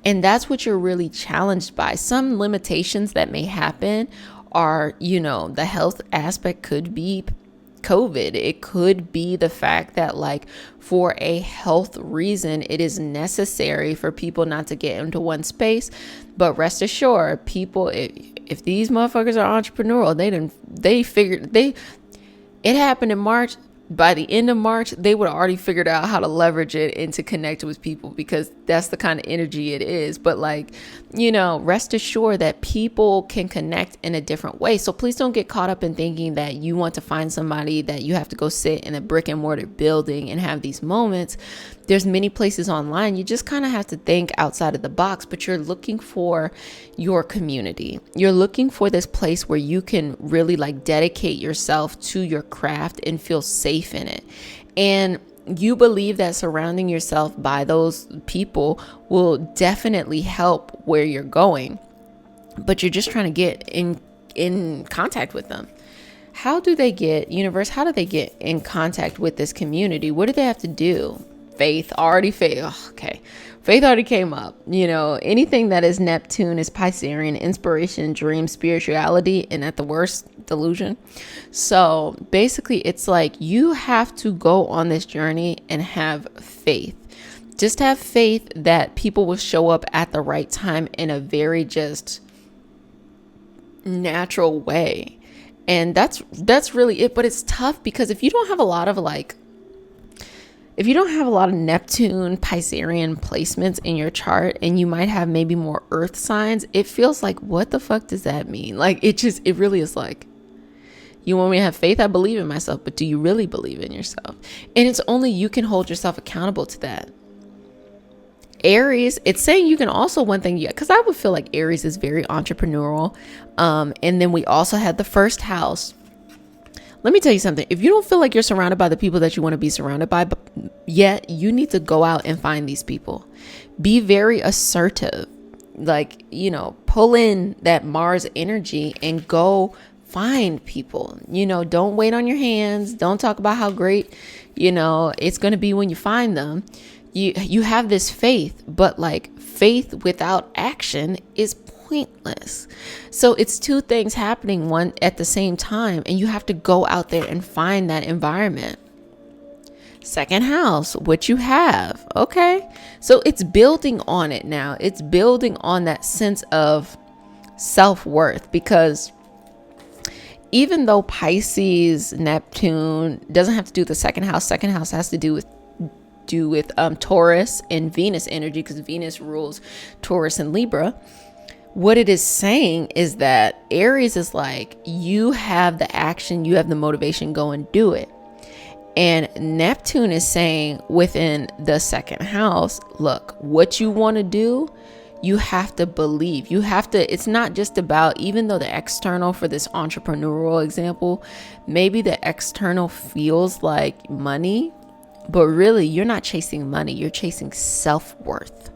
And that's what you're really challenged by. Some limitations that may happen are, the health aspect could be COVID. It could be the fact that like for a health reason, it is necessary for people not to get into one space. But rest assured, people, if these motherfuckers are entrepreneurial, it happened in March. By the end of March, they would have already figured out how to leverage it and to connect with people, because that's the kind of energy it is. But rest assured that people can connect in a different way. So please don't get caught up in thinking that you want to find somebody that you have to go sit in a brick and mortar building and have these moments. There's many places online. You just kind of have to think outside of the box, but you're looking for your community. You're looking for this place where you can really dedicate yourself to your craft and feel safe in it. And you believe that surrounding yourself by those people will definitely help where you're going, but you're just trying to get in contact with them. How do they get, universe, how do they get in contact with this community? What do they have to do? Faith already came up. Anything that is Neptune is Piscean, inspiration, dream, spirituality, and at the worst, delusion. So basically it's like you have to go on this journey and have faith. Just have faith that people will show up at the right time in a very just natural way. And that's really it. But it's tough because if you don't have a lot of Neptune, Piscean placements in your chart, and you might have maybe more earth signs, it feels like, what the fuck does that mean? It really is like, you want me to have faith? I believe in myself, but do you really believe in yourself? And it's only you can hold yourself accountable to that. Aries, it's saying you can also, one thing, because I would feel like Aries is very entrepreneurial. And then we also had the first house. Let me tell you something. If you don't feel like you're surrounded by the people that you want to be surrounded by, but yet you need to go out and find these people. Be very assertive. Pull in that Mars energy and go find people. Don't wait on your hands. Don't talk about how great, it's going to be when you find them. You have this faith, but faith without action is pointless. So it's two things happening one at the same time, and you have to go out there and find that environment. Second house, what you have. Okay. So it's building on it now. It's building on that sense of self-worth, because even though Pisces, Neptune doesn't have to do with the second house has to do with Taurus and Venus energy, because Venus rules Taurus and Libra. What it is saying is that Aries is like, you have the action, you have the motivation, go and do it. And Neptune is saying within the second house, look, what you want to do, you have to believe. It's not just about, even though the external for this entrepreneurial example, maybe the external feels like money, but really you're not chasing money. You're chasing self-worth.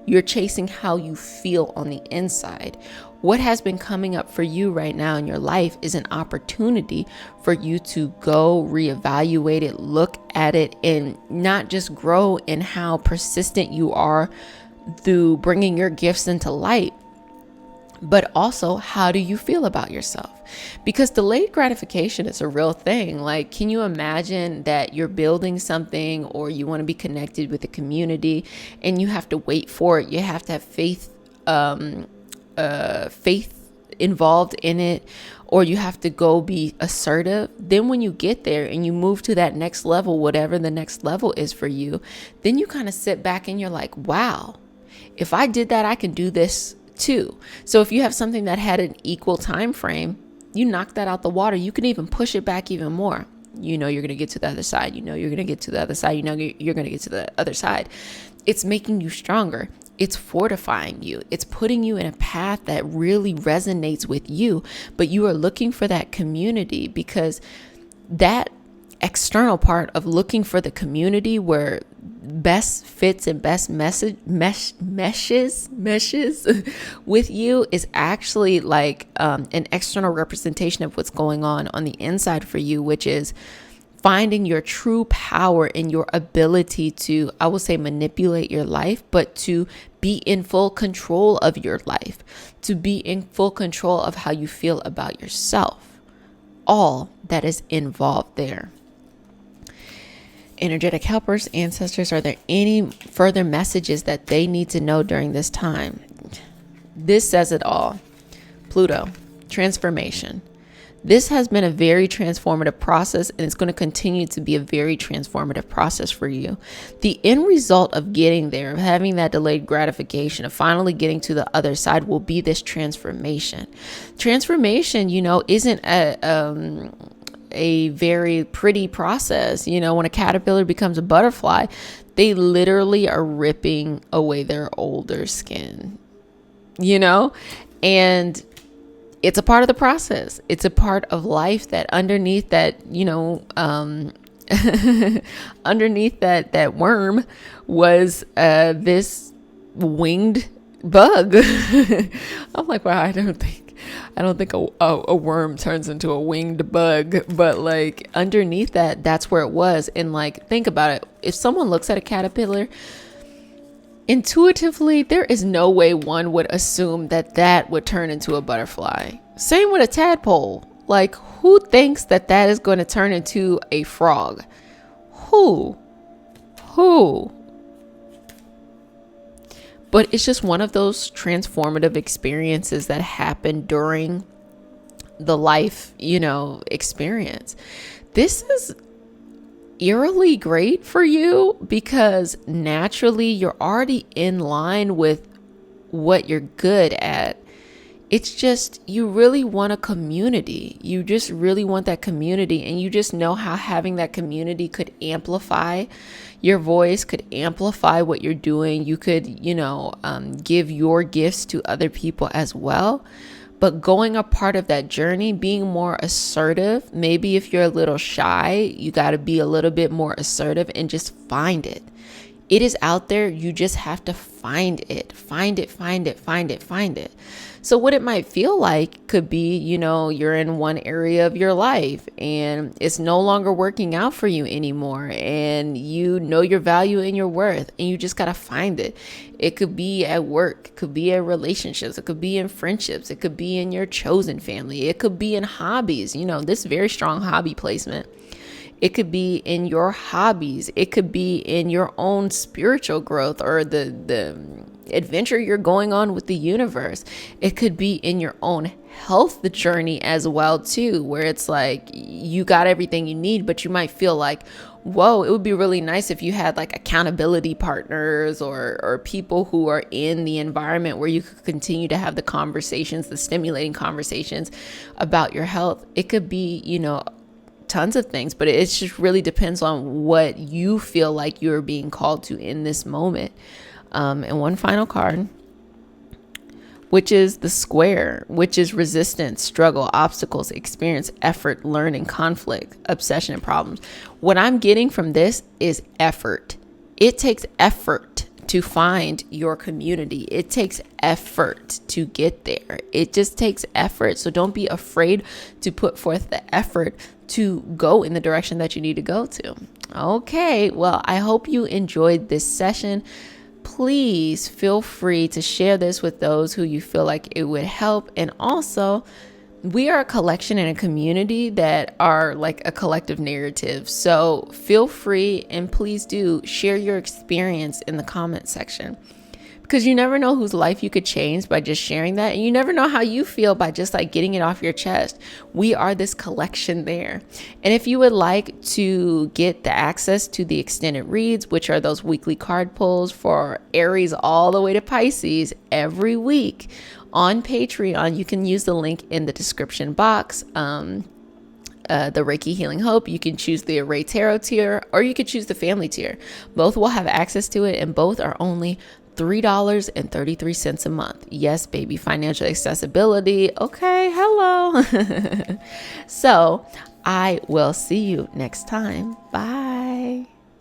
You're chasing how you feel on the inside. What has been coming up for you right now in your life is an opportunity for you to go reevaluate it, look at it, and not just grow in how persistent you are through bringing your gifts into light, but also how do you feel about yourself? Because delayed gratification is a real thing. Like, can you imagine that you're building something or you want to be connected with a community and you have to wait for it? You have to have faith involved in it, or you have to go be assertive. Then when you get there and you move to that next level, whatever the next level is for you, then you kind of sit back and you're like, wow, if I did that, I can do this too. So if you have something that had an equal time frame, you knock that out the water. You can even push it back even more. You know you're going to get to the other side. You know you're going to get to the other side. You know you're going to get to the other side. It's making you stronger. It's fortifying you. It's putting you in a path that really resonates with you. But you are looking for that community, because that external part of looking for the community where best fits and best meshes with you is actually like an external representation of what's going on the inside for you, which is finding your true power and your ability to, I will say, manipulate your life, but to be in full control of your life, to be in full control of how you feel about yourself. All that is involved there. Energetic helpers, ancestors, are there any further messages that they need to know during this time? This says it all. Pluto, transformation. This has been a very transformative process, and it's going to continue to be a very transformative process for you. The end result of getting there, of having that delayed gratification, of finally getting to the other side, will be this transformation. Transformation, isn't a very pretty process. When a caterpillar becomes a butterfly, they literally are ripping away their older skin, and it's a part of the process. It's a part of life that underneath that, underneath that worm was this winged bug. I'm like, wow, I don't think a worm turns into a winged bug, but like underneath that's where it was. And like, think about it. If someone looks at a caterpillar, intuitively, there is no way one would assume that would turn into a butterfly. Same with a tadpole. Like, who thinks that is going to turn into a frog? Who? But it's just one of those transformative experiences that happen during the life, experience. This is eerily great for you because naturally you're already in line with what you're good at. It's just, you really want a community. You just really want that community, and you just know how having that community could amplify your voice, could amplify what you're doing. You could, give your gifts to other people as well. But going a part of that journey, being more assertive, maybe if you're a little shy, you got to be a little bit more assertive and just find it. It is out there. You just have to find it. Find it. So what it might feel like could be, you're in one area of your life and it's no longer working out for you anymore. And you know your value and your worth, and you just got to find it. It could be at work. It could be in relationships. It could be in friendships. It could be in your chosen family. It could be in hobbies. This very strong hobby placement. It could be in your hobbies. It could be in your own spiritual growth or the adventure you're going on with the universe. It could be in your own health journey as well too, where it's like you got everything you need, but you might feel like, whoa, it would be really nice if you had like accountability partners or people who are in the environment where you could continue to have the conversations, the stimulating conversations about your health. It could be, tons of things, but it just really depends on what you feel like you're being called to in this moment. And one final card, which is the Square, which is resistance, struggle, obstacles, experience, effort, learning, conflict, obsession, and problems. What I'm getting from this is effort. It takes effort to find your community. It takes effort to get there. It just takes effort. So don't be afraid to put forth the effort to go in the direction that you need to go to. Okay, well, I hope you enjoyed this session. Please feel free to share this with those who you feel like it would help. And also, we are a collection and a community that are like a collective narrative. So feel free and please do share your experience in the comment section, because you never know whose life you could change by just sharing that. And you never know how you feel by just like getting it off your chest. We are this collection there. And if you would like to get the access to the extended reads, which are those weekly card pulls for Aries all the way to Pisces every week on Patreon, you can use the link in the description box. The Reiki Healing Hope, you can choose the Array Tarot tier, or you could choose the family tier. Both will have access to it, and both are only $3.33 a month. Yes, baby, financial accessibility. Okay, hello. So I will see you next time. Bye.